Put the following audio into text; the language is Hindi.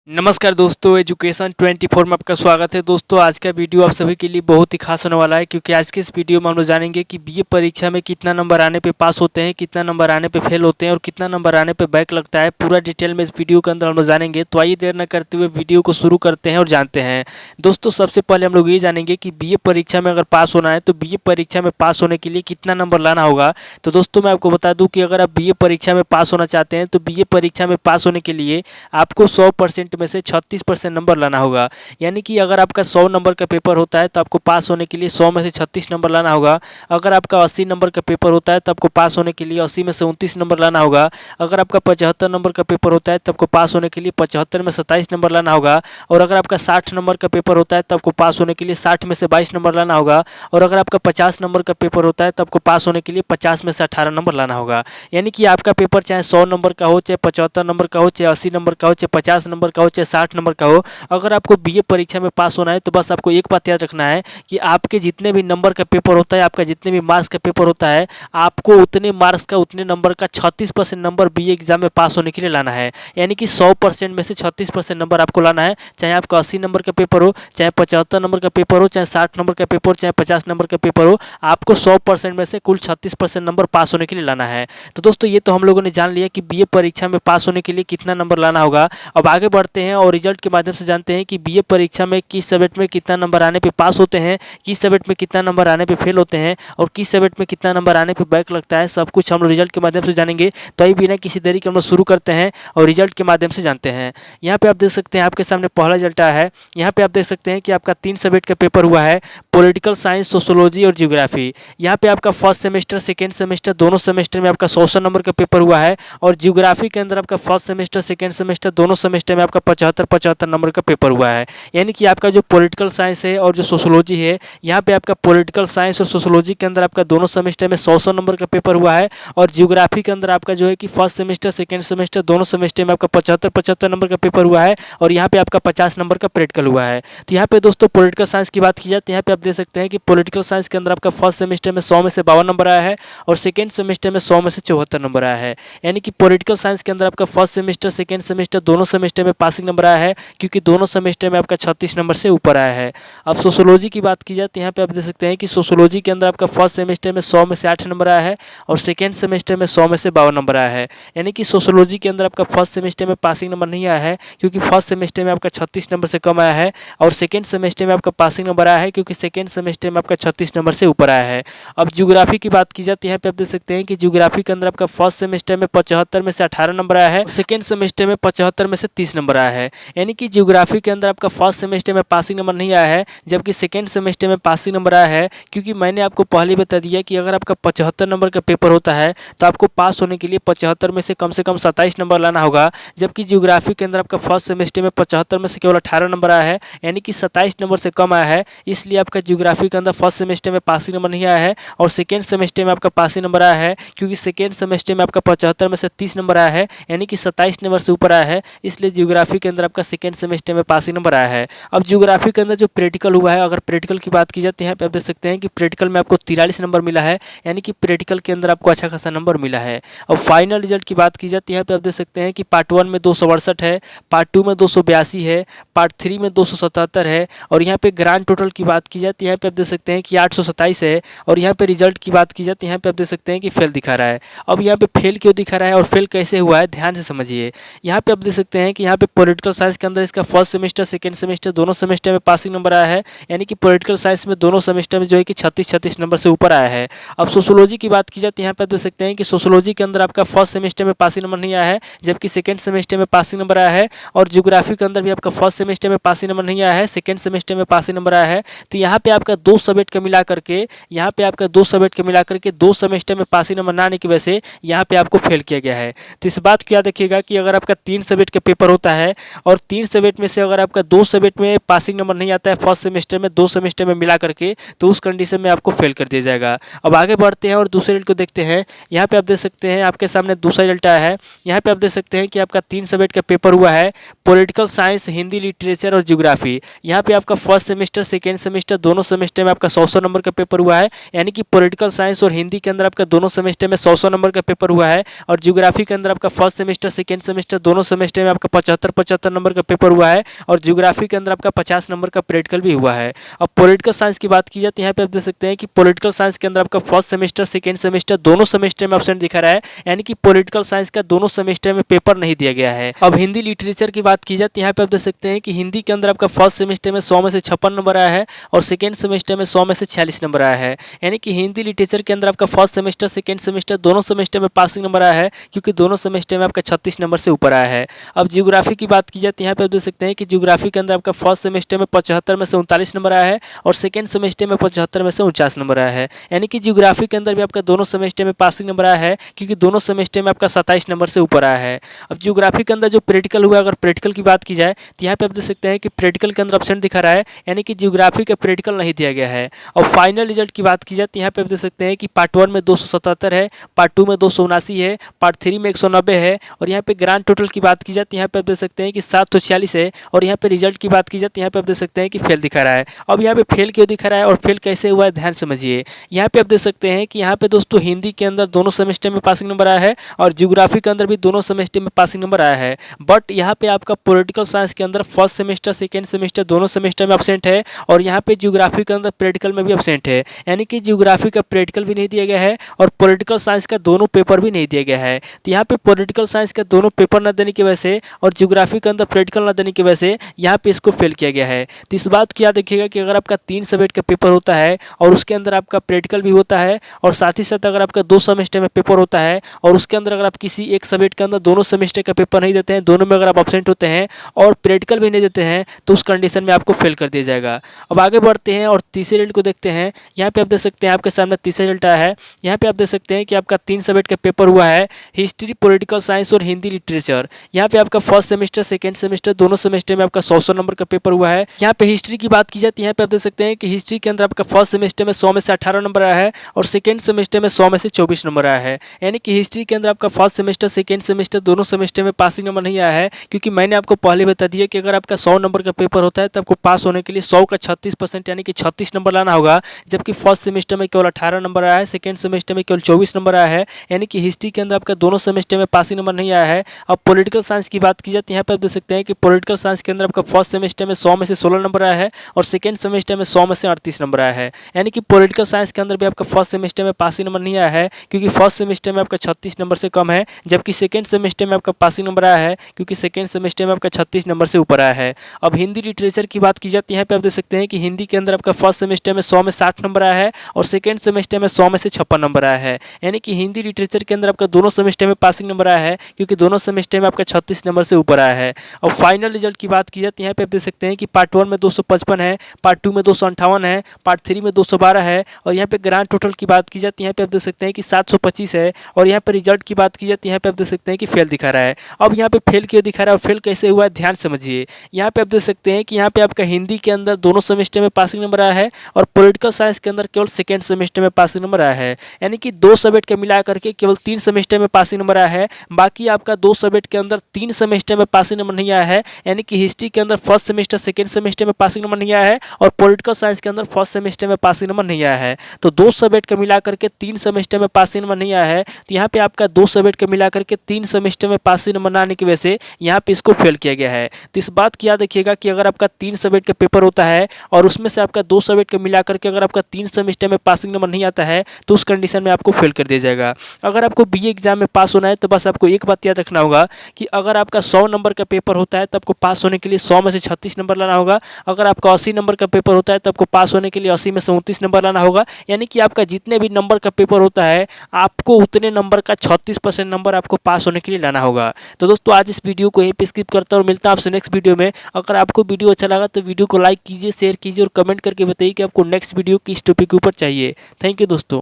नमस्कार दोस्तों, एजुकेशन 24 में आपका स्वागत है। दोस्तों, आज का वीडियो आप सभी के लिए बहुत ही खास होने वाला है, क्योंकि आज के इस वीडियो में हम लोग जानेंगे कि बीए परीक्षा में कितना नंबर आने पे पास होते हैं, कितना नंबर आने पे फेल होते हैं और कितना नंबर आने पे बैक लगता है। पूरा डिटेल में इस वीडियो के अंदर हम लोग जानेंगे। तो आइए देर न करते हुए वीडियो को शुरू करते हैं और जानते हैं। दोस्तों, सबसे पहले हम लोग ये जानेंगे कि बीए परीक्षा में अगर पास होना है तो बीए परीक्षा में पास होने के लिए कितना नंबर लाना होगा। तो दोस्तों, मैं आपको बता दूँ कि अगर आप बीए परीक्षा में पास होना चाहते हैं तो बीए परीक्षा में पास होने के लिए आपको 100% में से 36% नंबर लाना होगा। यानी कि अगर आपका 100 नंबर का पेपर होता है तो आपको पास होने के लिए 100 में से 36 नंबर लाना होगा। अगर आपका 80 नंबर का पेपर होता है तो आपको पास होने के लिए 80 में से 29 नंबर लाना होगा। अगर आपका 75 नंबर का पेपर होता है तो आपको पास होने के लिए 75 में 27 नंबर लाना होगा। और अगर आपका 60 नंबर का पेपर होता है तो आपको पास होने के लिए 60 में से 22 नंबर लाना होगा। और अगर आपका 50 नंबर का पेपर होता है तो आपको पास होने के लिए 50 में से 18 नंबर लाना होगा। यानी कि आपका पेपर चाहे 100 नंबर का हो, चाहे 75 नंबर का हो, चाहे 80 नंबर का हो, चाहे 50 नंबर का हो, चाहे 60 नंबर का हो, अगर आपको बीए परीक्षा में पास होना है तो बस आपको एक बात याद रखना है कि आपके जितने भी नंबर का पेपर होता है, आपका जितने भी मार्क्स का पेपर होता है, आपको उतने मार्क्स का उतने नंबर का 36% नंबर बीए एग्जाम में पास होने के लिए लाना है। यानी कि 100% में से 36% नंबर आपको लाना है। चाहे आपका 80 नंबर का पेपर हो, चाहे 75 नंबर का पेपर हो, चाहे 60 नंबर का पेपर हो, चाहे 50 नंबर का पेपर हो, आपको 100% में से कुल 36% नंबर पास होने के लिए लाना है। तो दोस्तों, ये तो हम लोगों ने जान लिया कि बीए परीक्षा में पास होने के लिए कितना नंबर लाना होगा। अब आगे बढ़ते हैं और रिजल्ट के माध्यम से जानते हैं कि बीए परीक्षा में किस सब्जेक्ट में कितना नंबर आने पे पास होते हैं, किस सब्जेक्ट में कितना नंबर आने पे फेल होते हैं और किस सब्जेक्ट में कितना नंबर आने पे बैक लगता है। सब कुछ हम लोग रिजल्ट के माध्यम से जानेंगे। तो अभी बिना किसी देरी के हम लोग शुरू करते हैं और रिजल्ट के माध्यम से जानते हैं। यहाँ पे आप देख सकते हैं, आपके सामने पहला रिजल्ट आया है। यहाँ पे आप देख सकते हैं कि आपका 3 सब्जेक्ट का पेपर हुआ है, पॉलिटिकल साइंस, सोशोलॉजी और ज्योग्राफी। यहाँ पे आपका फर्स्ट सेमेस्टर, सेकेंड सेमेस्टर दोनों सेमेस्टर में आपका 100 नंबर का पेपर हुआ है। और ज्योग्राफी के अंदर आपका फर्स्ट सेमेस्टर, सेकेंड सेमेस्टर दोनों सेमेस्टर में आपका 75-75 नंबर का पेपर हुआ है। यानी कि आपका जो पॉलिटिकल साइंस है और जो सोशोलॉजी है, यहाँ पे आपका पॉलिटिकल साइंस और सोशोलॉजी के अंदर आपका दोनों सेमेस्टर में 100 नंबर का पेपर हुआ है। और ज्योग्राफी के अंदर आपका जो है कि फर्स्ट सेमेस्टर, सेकेंड सेमेस्टर दोनों सेमेस्टर में आपका 75-75 नंबर का पेपर हुआ है। और यहाँ पे आपका 50 नंबर का प्रैक्टिकल हुआ है। तो यहाँ पे दोस्तों पॉलिटिकल साइंस की बात की जाए तो यहाँ पे आप देख सकते हैं कि पॉलिटिकल साइंस के अंदर आपका फर्स्ट सेमेस्टर में 100 में से 52 नंबर आया है और सेकेंड सेमेस्टर में 100 में से 74 नंबर आया है। यानी कि पॉलिटिकल साइंस के अंदर आपका फर्स्ट सेमेस्टर, सेकेंड सेमेस्टर दोनों सेमेस्टर में पासिंग नंबर आया है, क्योंकि दोनों सेमेस्टर में आपका 36 नंबर से ऊपर आया है। अब सोशोलॉजी की बात की जाए तो यहाँ पे आप देख सकते हैं कि सोशोलॉजी के अंदर आपका फर्स्ट सेमेस्टर में 100 में से 8 नंबर आया है और सेकेंड सेमेस्टर में 100 में से 52 नंबर आया है। यानी कि सोशोलॉजी के अंदर आपका फर्स्ट सेमेस्टर में पासिंग नंबर नहीं आया है, क्योंकि फर्स्ट सेमेस्टर में आपका 36 नंबर से कम आया है। और सेकेंड सेमेस्टर में आपका पासिंग नंबर आया है, क्योंकि सेकेंड सेमेस्टर में आपका 36 नंबर से ऊपर आया है। अब ज्योग्राफी की बात की जाए तो यहाँ पे आप देख सकते हैं कि ज्योग्राफी के अंदर आपका फर्स्ट सेमेस्टर में 75 में से 18 नंबर आया है, सेकेंड सेमेस्टर में 75 में से 30 नंबर आया है। यानी कि ज्योग्राफी के अंदर आपका फर्स्ट सेमेस्टर में पासिंग नंबर नहीं आया है, जबकि सेकेंड सेमेस्टर में पासिंग नंबर आया है। क्योंकि मैंने आपको पहले बता दिया कि अगर आपका 75 नंबर का पेपर होता है तो आपको पास होने के लिए 75 में से कम 27 नंबर लाना होगा। जबकि ज्योग्राफी के अंदर आपका फर्स्ट सेमेस्टर में 75 में से केवल 18 नंबर आया है, यानी कि 27 नंबर से कम आया है। इसलिए आपका ज्योग्राफी के अंदर फर्स्ट सेमेस्टर में पासिंग नंबर नहीं आया है और सेकेंड सेमेस्टर में आपका पासिंग नंबर आया है, क्योंकि सेकेंड सेमेस्टर में आपका 75 में से 30 नंबर आया है, यानी कि 27 नंबर से ऊपर आया है। इसलिए ज्योग्राफी के अंदर आपका सेकेंड सेमेस्टर में पासिंग नंबर आया है। अब ज्योग्राफी के अंदर जो प्रैक्टिकल हुआ है, अगर प्रैक्टिकल की बात की जाए तो यहाँ पे आप देख सकते हैं कि प्रैक्टिकल में आपको 43 नंबर मिला है, यानी कि प्रैक्टिकल के अंदर आपको अच्छा खासा नंबर मिला है। और फाइनल रिजल्ट की बात की जाए तो यहाँ पे आप देख सकते हैं कि पार्ट 1 में 268 है, पार्ट 2 में 282 है, पार्ट 3 में 277 है। और यहाँ पे ग्रांड टोटल की बात की जाए तो यहाँ पे आप देख सकते हैं कि 827 है। और यहाँ पे रिजल्ट की बात की जाए तो यहाँ पे आप देख सकते हैं कि फेल दिखा रहा है। अब यहाँ पे फेल क्यों दिखा रहा है और फेल कैसे हुआ है, ध्यान से समझिए। यहाँ पे आप देख सकते हैं कि यहाँ पे पॉलिटिकल साइंस के अंदर इसका फर्स्ट सेमेस्टर, सेकेंड सेमेस्टर दोनों सेमेस्टर में पासिंग नंबर आया है, यानी कि पॉलिटिकल साइंस में दोनों सेमेस्टर में जो है कि 36 नंबर से ऊपर आया है। अब सोशोलॉजी की बात की जाए तो यहाँ पे आप देख सकते हैं कि सोशोलॉजी के अंदर आपका फर्स्ट सेमेस्टर में पासिंग नंबर नहीं आया है, जबकि सेकेंड सेमेस्टर में पासिंग नंबर आया है। और ज्योग्राफी के अंदर भी आपका फर्स्ट सेमेस्टर में पासिंग नंबर नहीं आया है, सेकेंड सेमेस्टर में पासिंग नंबर आया है। तो यहाँ पे आपका दो सब्जेक्ट का मिला करके, यहाँ पे आपका दो सब्जेक्ट का मिला करके दो सेमेस्टर में पासिंग नंबर ना आने की वजह से यहाँ पे आपको फेल किया गया है। तो इस बात को याद रखिएगा कि अगर आपका 3 सब्जेक्ट का पेपर होता है और 3 सब्जेक्ट में से अगर आपका 2 सब्जेक्ट में पासिंग नंबर नहीं आता है फर्स्ट सेमेस्टर में, 2 सेमेस्टर में मिला करके, तो उस कंडीशन में आपको फेल कर दिया जाएगा। अब आगे बढ़ते हैं और दूसरे रिजल्ट को देखते हैं। यहाँ पे आप देख सकते हैं, आपके सामने दूसरा रिजल्ट आया है। यहाँ पे आप देख सकते हैं कि आपका 3 सब्जेक्ट का पेपर हुआ है, पॉलिटिकल साइंस, हिंदी लिटरेचर और ज्योग्राफी। यहाँ पे आपका फर्स्ट सेमेस्टर, सेकेंड सेमेस्टर दोनों सेमेस्टर में आपका 100 नंबर का पेपर हुआ है, यानी कि पॉलिटिकल साइंस और हिंदी के अंदर आपका दोनों सेमेस्टर में 100 नंबर का पेपर हुआ है। और ज्योग्राफी के अंदर आपका फर्स्ट सेमेस्टर, सेकेंड सेमेस्टर दोनों सेमेस्टर में आपका 75 75 नंबर का पेपर हुआ है और ज्योग्राफी के अंदर आपका 50 नंबर का प्रैक्टिकल भी हुआ है। अब पॉलिटिकल साइंस की बात की जाए तो यहाँ पे आप देख सकते हैं कि पॉलिटिकल साइंस के अंदर आपका फर्स्ट सेमेस्टर सेकेंड सेमेस्टर दोनों सेमेस्टर में ऑप्शन दिखा रहा है, यानी कि पॉलिटिकल साइंस का दोनों सेमेस्टर में पेपर नहीं दिया गया है। अब हिंदी लिटरेचर की बात की जाए तो यहाँ पे आप देख सकते हैं कि हिंदी के अंदर आपका फर्स्ट सेमेस्टर में 100 में से 56 नंबर आया है और सेकेंड सेमेस्टर में 100 में से 46 नंबर आया है, यानी कि हिंदी लिटरेचर के अंदर आपका फर्स्ट सेमेस्टर सेकेंड सेमेस्टर दोनों सेमेस्टर में पासिंग नंबर आया है, क्योंकि दोनों सेमेस्टर में आपका 36 नंबर से ऊपर आया है। अब ज्योग्राफी की बात की जाए तो यहाँ पे आप देख सकते हैं कि ज्योग्राफी के अंदर आपका फर्स्ट सेमेस्टर में 75 में से 39 नंबर आया है और सेकेंड सेमेस्टर में 75 में से 49 नंबर आया है, यानी कि ज्योग्राफी के अंदर भी आपका दोनों सेमेस्टर में पासिंग नंबर आया है, क्योंकि दोनों सेमेस्टर में आपका 27 नंबर से ऊपर आया है। अब ज्योग्राफी के अंदर जो प्रैक्टिकल हुआ, अगर प्रैक्टिकल की बात की जाए तो यहाँ पे आप देख सकते हैं कि प्रैक्टिकल के अंदर ऑप्शन दिखा रहा है, यानी कि ज्योग्राफी का प्रैक्टिकल नहीं दिया गया है। और फाइनल रिजल्ट की बात की जाए तो यहाँ पे आप देख सकते हैं कि पार्ट 1 में 277 है, पार्ट 2 में 279 है, पार्ट 3 में 190 है और यहाँ पे ग्रांड टोटल की बात की जाए तो यहाँ पे आप देख सकते हैं कि 746 है और यहाँ पे रिजल्ट की बात की जाए तो यहाँ पे आप देख सकते हैं कि फेल दिखा रहा है। अब यहाँ पे फेल क्यों दिखा रहा है और फेल कैसे हुआ है ध्यान समझिए। यहाँ पे आप देख सकते हैं कि यहाँ पे दोस्तों हिंदी के अंदर दोनों सेमेस्टर में पासिंग नंबर आया है और ज्योग्राफी के अंदर भी दोनों सेमेस्टर में पासिंग नंबर आया है, बट यहाँ पे आपका पॉलिटिकल साइंस के अंदर फर्स्ट सेमेस्टर सेकेंड सेमेस्टर दोनों सेमेस्टर में एब्सेंट है और यहाँ पे ज्योग्राफी के अंदर प्रैक्टिकल में भी एब्सेंट है, यानी कि ज्योग्राफी का प्रैक्टिकल भी नहीं दिया गया है और पॉलिटिकल साइंस का दोनों पेपर भी नहीं दिया गया है। तो यहाँ पे पॉलिटिकल साइंस का दोनों पेपर न देने की वजह से और ज्योग्राफी के अंदर प्रैक्टिकल न देने की वजह से यहाँ पे इसको फेल किया गया है। तो इस बात को याद रखिएगा कि अगर आपका 3 सब्जेक्ट का पेपर होता है और उसके अंदर आपका प्रैक्टिकल भी होता है और साथ ही साथ अगर आपका 2 सेमेस्टर में पेपर होता है और उसके अंदर अगर आप किसी एक सब्जेक्ट के अंदर दोनों सेमेस्टर का पेपर नहीं देते हैं, दोनों में अगर आप एब्सेंट होते हैं और प्रैक्टिकल भी नहीं देते हैं, तो उस कंडीशन में आपको फेल कर दिया जाएगा। अब आगे बढ़ते हैं और तीसरे रिजल्ट को देखते हैं। यहाँ पे आप देख सकते हैं आपके सामने तीसरा रिजल्ट आया है। यहाँ पे आप देख सकते हैं कि आपका 3 सब्जेक्ट का पेपर हुआ है, हिस्ट्री, पॉलिटिकल साइंस और हिंदी लिटरेचर। यहाँ पे आपका फर्स्ट सेमेस्टर सेकेंड सेमेस्टर दोनों सेमेस्टर में आपका 100 नंबर का पेपर हुआ है। यहाँ पे हिस्ट्री की बात की जाती है, यहाँ पे आप देख सकते हैं कि हिस्ट्री के अंदर आपका फर्स्ट सेमेस्टर में 100 में से 18 नंबर आया है और सेकेंड सेमेस्टर में 100 में से 24 नंबर आया है, यानी कि हिस्ट्री के अंदर आपका फर्स्ट सेमेस्टर सेकेंड सेमेस्टर दोनों सेमेस्टर में पासिंग नंबर नहीं आया है, क्योंकि मैंने आपको पहले बता दिया कि अगर आपका 100 नंबर का पेपर होता है तो आपको पास होने के लिए 100 का 36% यानी कि 36 नंबर लाना होगा, जबकि फर्स्ट सेमेस्टर में केवल 18 नंबर आया है, सेकेंड सेमेस्टर में केवल 24 नंबर आया है, यानी कि हिस्ट्री के अंदर आपका दोनों सेमेस्टर में पासिंग नंबर नहीं आया है। अब पॉलिटिकल साइंस की बात की जाती है, यहाँ पर आप देख सकते हैं कि पॉलिटिकल साइंस के अंदर आपका फर्स्ट सेमेस्टर में 100 में से 16 नंबर आया है और सेकेंड सेमेस्टर में 100 में से 38 नंबर आया है, यानी कि पॉलिटिकल साइंस के अंदर भी आपका फर्स्ट सेमेस्टर में पासिंग नंबर नहीं आया है, क्योंकि फर्स्ट सेमेस्टर में आपका 36 नंबर से कम है, जबकि सेकेंड सेमेस्टर में आपका पासिंग नंबर आया है, क्योंकि सेकेंड सेमेस्टर में आपका 36 नंबर से ऊपर आया है। अब हिंदी लिटरेचर की बात की जाती है, यहाँ पे आप देख सकते हैं कि हिंदी के अंदर आपका फर्स्ट सेमेस्टर में 100 में 60 नंबर आया है और सेकेंड सेमेस्टर में 100 में से 56 नंबर आया है, यानी कि हिंदी लिटरेचर के अंदर आपका दोनों सेमेस्टर में पासिंग नंबर आया है, क्योंकि दोनों सेमेस्टर में आपका 36 नंबर से ऊपर आया है। और फाइनल रिजल्ट की बात की जाए तो यहाँ पे आप देख सकते हैं कि पार्ट 1 में 255 है, पार्ट 2 में 258 है, पार्ट 3 में 212 है और यहाँ पे ग्रांड टोटल की बात की जाए तो यहाँ पे आप देख सकते हैं कि 725 है और यहाँ पे रिजल्ट की बात की जाए तो यहाँ पे आप देख सकते हैं कि फेल दिखा रहा है। अब यहाँ पे फेल क्यों दिखा रहा है और फेल कैसे हुआ है ध्यान समझिए। यहाँ पे आप देख सकते हैं कि यहाँ पे आपका हिंदी के अंदर दोनों सेमेस्टर में पासिंग नंबर आया है और पॉलिटिकल साइंस के अंदर केवल सेकेंड सेमेस्टर में पासिंग नंबर आया है, यानी कि 2 सब्जेक्ट का मिला करके केवल 3 सेमेस्टर में पासिंग नंबर आया है, बाकी आपका 2 सब्जेक्ट के अंदर 3 सेमेस्टर में पासिंग नंबर नहीं आया है, यानी कि हिस्ट्री के अंदर फर्स्ट सेमेस्टर सेकेंड सेमेस्टर में पासिंग नंबर नहीं आया है और पॉलिटिकल साइंस के अंदर फर्स्ट सेमेस्टर में पासिंग नंबर नहीं आया है। तो 2 सब्जेक्ट का मिला करके 3 सेमेस्टर में पासिंग नंबर नहीं आया है, तो यहाँ पे आपका 2 सब्जेक्ट का मिला करके 3 सेमेस्टर में पासिंग नंबर ना आने की वजह से यहाँ पे इसको फेल किया गया है। तो इस बात की याद रखिएगा कि अगर आपका 3 सब्जेक्ट का पेपर होता है और उसमें से आपका 2 सब्जेक्ट का मिला करके अगर आपका 3 सेमेस्टर में पासिंग नंबर नहीं आता है तो उस कंडीशन में आपको फेल कर दिया जाएगा। अगर आपको बीए एग्जाम में पास होना है तो बस आपको एक बात याद रखना होगा कि अगर आपका 100 नंबर का पेपर होता है तो आपको पास होने के लिए 100 में से 36 नंबर लाना होगा। अगर आपका 80 नंबर का पेपर होता है तो आपको पास होने के लिए 80 में से 29 नंबर लाना होगा, यानी कि आपका जितने भी नंबर का पेपर होता है आपको उतने नंबर का 36% नंबर आपको पास होने के लिए लाना होगा। तो दोस्तों आज इस वीडियो को यहीं पे स्किप करता हूं और मिलता है आपसे नेक्स्ट वीडियो में। अगर आपको वीडियो अच्छा लगा तो वीडियो को लाइक कीजिए, शेयर कीजिए और कमेंट करके बताइए कि आपको नेक्स्ट वीडियो किस टॉपिक के ऊपर चाहिए। थैंक यू दोस्तों।